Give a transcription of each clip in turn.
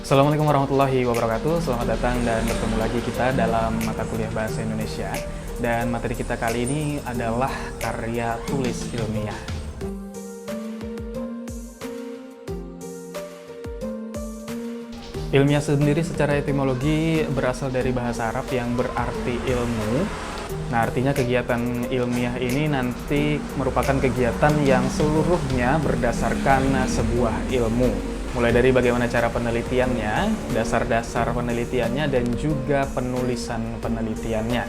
Assalamualaikum warahmatullahi wabarakatuh. Selamat datang dan bertemu lagi kita dalam mata kuliah Bahasa Indonesia. Dan materi kita kali ini adalah karya tulis ilmiah. Ilmiah sendiri secara etimologi berasal dari bahasa Arab yang berarti ilmu. Nah, artinya kegiatan ilmiah ini nanti merupakan kegiatan yang seluruhnya berdasarkan sebuah ilmu. Mulai dari bagaimana cara penelitiannya, dasar-dasar penelitiannya, dan juga penulisan penelitiannya.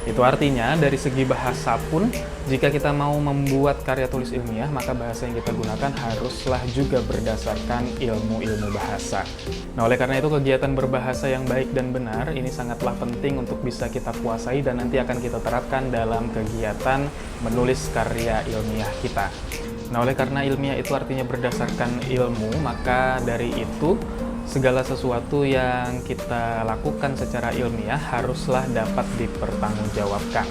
Itu artinya dari segi bahasa pun, jika kita mau membuat karya tulis ilmiah, maka bahasa yang kita gunakan haruslah juga berdasarkan ilmu-ilmu bahasa. Nah, oleh karena itu kegiatan berbahasa yang baik dan benar ini sangatlah penting untuk bisa kita kuasai dan nanti akan kita terapkan dalam kegiatan menulis karya ilmiah kita. Nah, oleh karena ilmiah itu artinya berdasarkan ilmu, maka dari itu segala sesuatu yang kita lakukan secara ilmiah haruslah dapat dipertanggungjawabkan.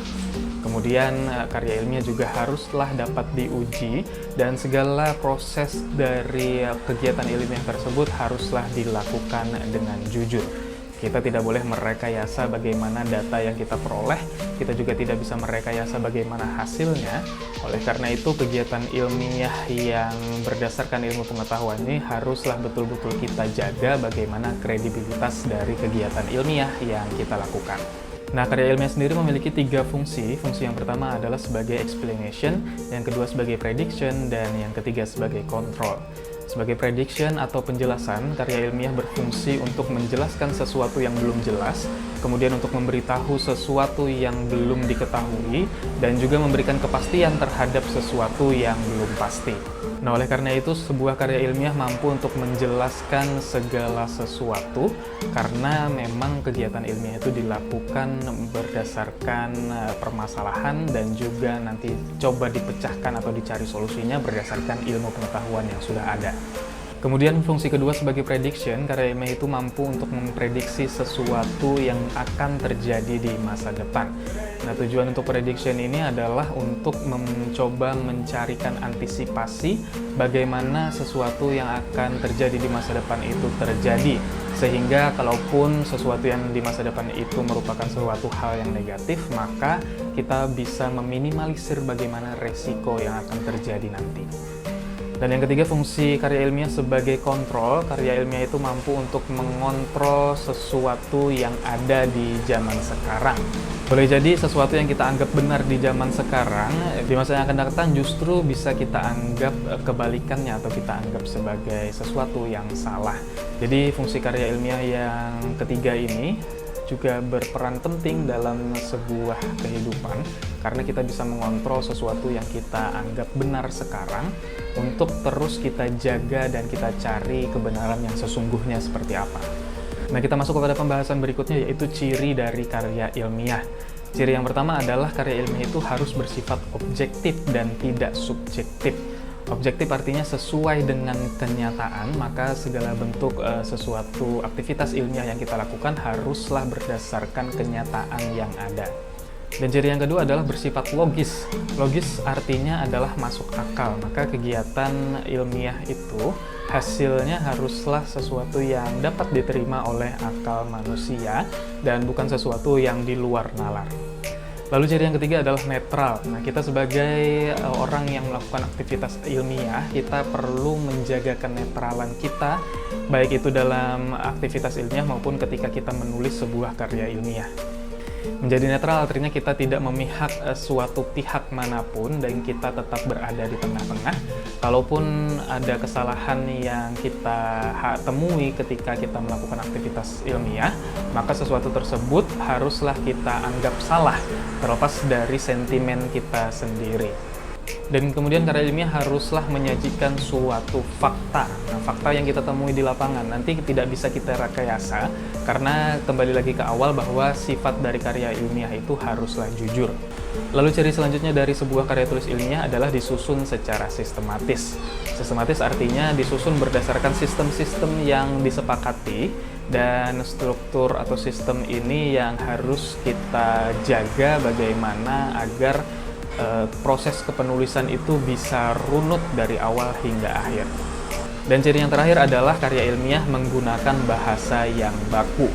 Kemudian karya ilmiah juga haruslah dapat diuji dan segala proses dari kegiatan ilmiah tersebut haruslah dilakukan dengan jujur. Kita tidak boleh merekayasa bagaimana data yang kita peroleh, kita juga tidak bisa merekayasa bagaimana hasilnya. Oleh karena itu, kegiatan ilmiah yang berdasarkan ilmu pengetahuan ini haruslah betul-betul kita jaga bagaimana kredibilitas dari kegiatan ilmiah yang kita lakukan. Nah, karya ilmiah sendiri memiliki 3 fungsi. Fungsi yang pertama adalah sebagai explanation, yang kedua sebagai prediction, dan yang ketiga sebagai control. Sebagai prediction atau penjelasan, karya ilmiah berfungsi untuk menjelaskan sesuatu yang belum jelas, kemudian untuk memberitahu sesuatu yang belum diketahui, dan juga memberikan kepastian terhadap sesuatu yang belum pasti. Nah, oleh karena itu, sebuah karya ilmiah mampu untuk menjelaskan segala sesuatu, karena memang kegiatan ilmiah itu dilakukan berdasarkan permasalahan dan juga nanti coba dipecahkan atau dicari solusinya berdasarkan ilmu pengetahuan yang sudah ada. Kemudian fungsi kedua sebagai prediction, karya ilmiah itu mampu untuk memprediksi sesuatu yang akan terjadi di masa depan. Nah, tujuan untuk prediction ini adalah untuk mencoba mencarikan antisipasi bagaimana sesuatu yang akan terjadi di masa depan itu terjadi. Sehingga kalaupun sesuatu yang di masa depan itu merupakan suatu hal yang negatif, maka kita bisa meminimalisir bagaimana resiko yang akan terjadi nanti. Dan yang ketiga, fungsi karya ilmiah sebagai kontrol. Karya ilmiah itu mampu untuk mengontrol sesuatu yang ada di zaman sekarang. Boleh jadi sesuatu yang kita anggap benar di zaman sekarang, di masa yang akan datang justru bisa kita anggap kebalikannya atau kita anggap sebagai sesuatu yang salah. Jadi fungsi karya ilmiah yang ketiga ini juga berperan penting dalam sebuah kehidupan karena kita bisa mengontrol sesuatu yang kita anggap benar sekarang untuk terus kita jaga dan kita cari kebenaran yang sesungguhnya seperti apa. Nah, kita masuk kepada pembahasan berikutnya, yaitu ciri dari karya ilmiah. Ciri yang pertama adalah karya ilmiah itu harus bersifat objektif dan tidak subjektif. Objektif artinya sesuai dengan kenyataan, maka segala bentuk sesuatu aktivitas ilmiah yang kita lakukan haruslah berdasarkan kenyataan yang ada. Dan ciri yang kedua adalah bersifat logis. Logis artinya adalah masuk akal, maka kegiatan ilmiah itu hasilnya haruslah sesuatu yang dapat diterima oleh akal manusia dan bukan sesuatu yang di luar nalar. Lalu ciri yang ketiga adalah netral. Nah, kita sebagai orang yang melakukan aktivitas ilmiah, kita perlu menjaga kenetralan kita, baik itu dalam aktivitas ilmiah maupun ketika kita menulis sebuah karya ilmiah. Menjadi netral artinya kita tidak memihak suatu pihak manapun dan kita tetap berada di tengah-tengah. Kalaupun ada kesalahan yang kita temui ketika kita melakukan aktivitas ilmiah, maka sesuatu tersebut haruslah kita anggap salah, terlepas dari sentimen kita sendiri. Dan kemudian karya ilmiah haruslah menyajikan suatu fakta. Nah, fakta yang kita temui di lapangan nanti tidak bisa kita rekayasa karena kembali lagi ke awal bahwa sifat dari karya ilmiah itu haruslah jujur. Lalu ciri selanjutnya dari sebuah karya tulis ilmiah adalah disusun secara sistematis. Sistematis artinya disusun berdasarkan sistem-sistem yang disepakati dan struktur atau sistem ini yang harus kita jaga bagaimana agar proses kepenulisan itu bisa runut dari awal hingga akhir. Dan ciri yang terakhir adalah karya ilmiah menggunakan bahasa yang baku.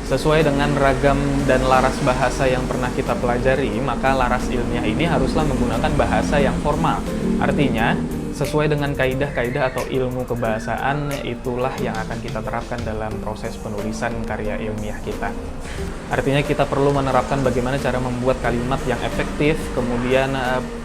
Sesuai dengan ragam dan laras bahasa yang pernah kita pelajari, maka laras ilmiah ini haruslah menggunakan bahasa yang formal. Artinya, sesuai dengan kaidah-kaidah atau ilmu kebahasaan, itulah yang akan kita terapkan dalam proses penulisan karya ilmiah kita. Artinya kita perlu menerapkan bagaimana cara membuat kalimat yang efektif, kemudian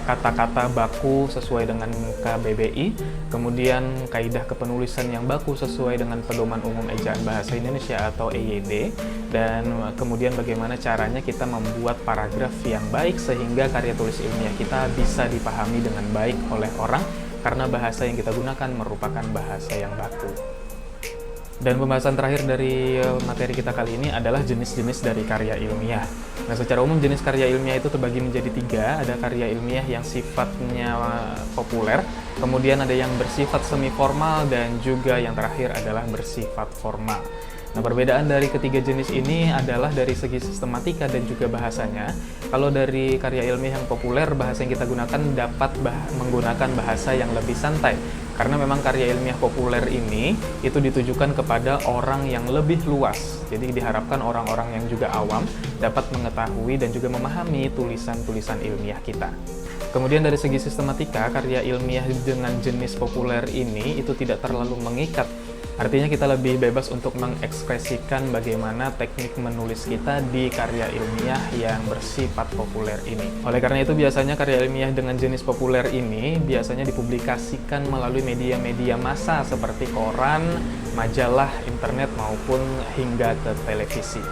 kata-kata baku sesuai dengan KBBI, kemudian kaidah kepenulisan yang baku sesuai dengan Pedoman Umum Ejaan Bahasa Indonesia atau EYD, dan kemudian bagaimana caranya kita membuat paragraf yang baik sehingga karya tulis ilmiah kita bisa dipahami dengan baik oleh orang karena bahasa yang kita gunakan merupakan bahasa yang baku. Dan pembahasan terakhir dari materi kita kali ini adalah jenis-jenis dari karya ilmiah. Nah, secara umum jenis karya ilmiah itu terbagi menjadi 3. Ada karya ilmiah yang sifatnya populer, kemudian ada yang bersifat semi formal, dan juga yang terakhir adalah bersifat formal. Nah, perbedaan dari ketiga jenis ini adalah dari segi sistematika dan juga bahasanya. Kalau dari karya ilmiah yang populer, bahasa yang kita gunakan dapat menggunakan bahasa yang lebih santai. Karena memang karya ilmiah populer ini itu ditujukan kepada orang yang lebih luas. Jadi diharapkan orang-orang yang juga awam dapat mengetahui dan juga memahami tulisan-tulisan ilmiah kita. Kemudian dari segi sistematika, karya ilmiah dengan jenis populer ini itu tidak terlalu mengikat. Artinya kita lebih bebas untuk mengekspresikan bagaimana teknik menulis kita di karya ilmiah yang bersifat populer ini. Oleh karena itu biasanya karya ilmiah dengan jenis populer ini biasanya dipublikasikan melalui media-media massa seperti koran, majalah, internet, maupun hingga ke televisi.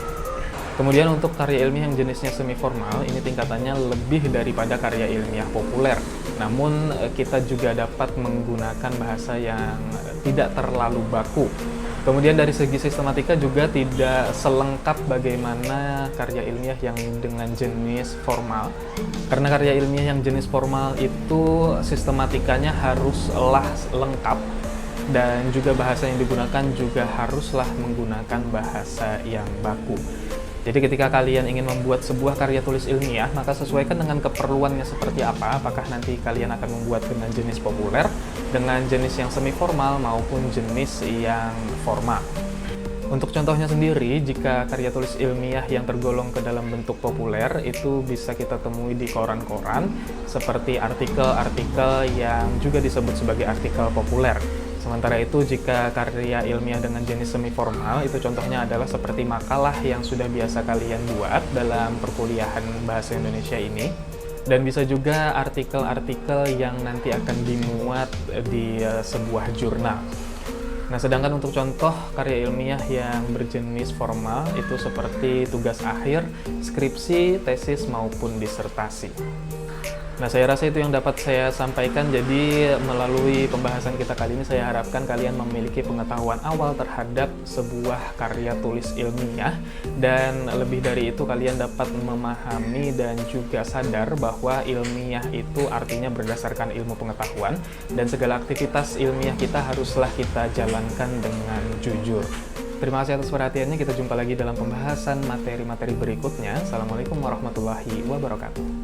Kemudian untuk karya ilmiah yang jenisnya semi formal, ini tingkatannya lebih daripada karya ilmiah populer. Namun kita juga dapat menggunakan bahasa yang tidak terlalu baku. Kemudian dari segi sistematika juga tidak selengkap bagaimana karya ilmiah yang dengan jenis formal. Karena karya ilmiah yang jenis formal itu sistematikanya haruslah lengkap, dan juga bahasa yang digunakan juga haruslah menggunakan bahasa yang baku. Jadi ketika kalian ingin membuat sebuah karya tulis ilmiah, maka sesuaikan dengan keperluannya seperti apa, apakah nanti kalian akan membuat dengan jenis populer, dengan jenis yang semi formal, maupun jenis yang formal. Untuk contohnya sendiri, jika karya tulis ilmiah yang tergolong ke dalam bentuk populer, itu bisa kita temui di koran-koran, seperti artikel-artikel yang juga disebut sebagai artikel populer. Sementara itu, jika karya ilmiah dengan jenis semi formal, itu contohnya adalah seperti makalah yang sudah biasa kalian buat dalam perkuliahan bahasa Indonesia ini. Dan bisa juga artikel-artikel yang nanti akan dimuat di sebuah jurnal. Nah, sedangkan untuk contoh karya ilmiah yang berjenis formal, itu seperti tugas akhir, skripsi, tesis, maupun disertasi. Nah, saya rasa itu yang dapat saya sampaikan. Jadi melalui pembahasan kita kali ini, saya harapkan kalian memiliki pengetahuan awal terhadap sebuah karya tulis ilmiah, dan lebih dari itu kalian dapat memahami dan juga sadar bahwa ilmiah itu artinya berdasarkan ilmu pengetahuan, dan segala aktivitas ilmiah kita haruslah kita jalankan dengan jujur. Terima kasih atas perhatiannya. Kita jumpa lagi dalam pembahasan materi-materi berikutnya. Assalamualaikum warahmatullahi wabarakatuh.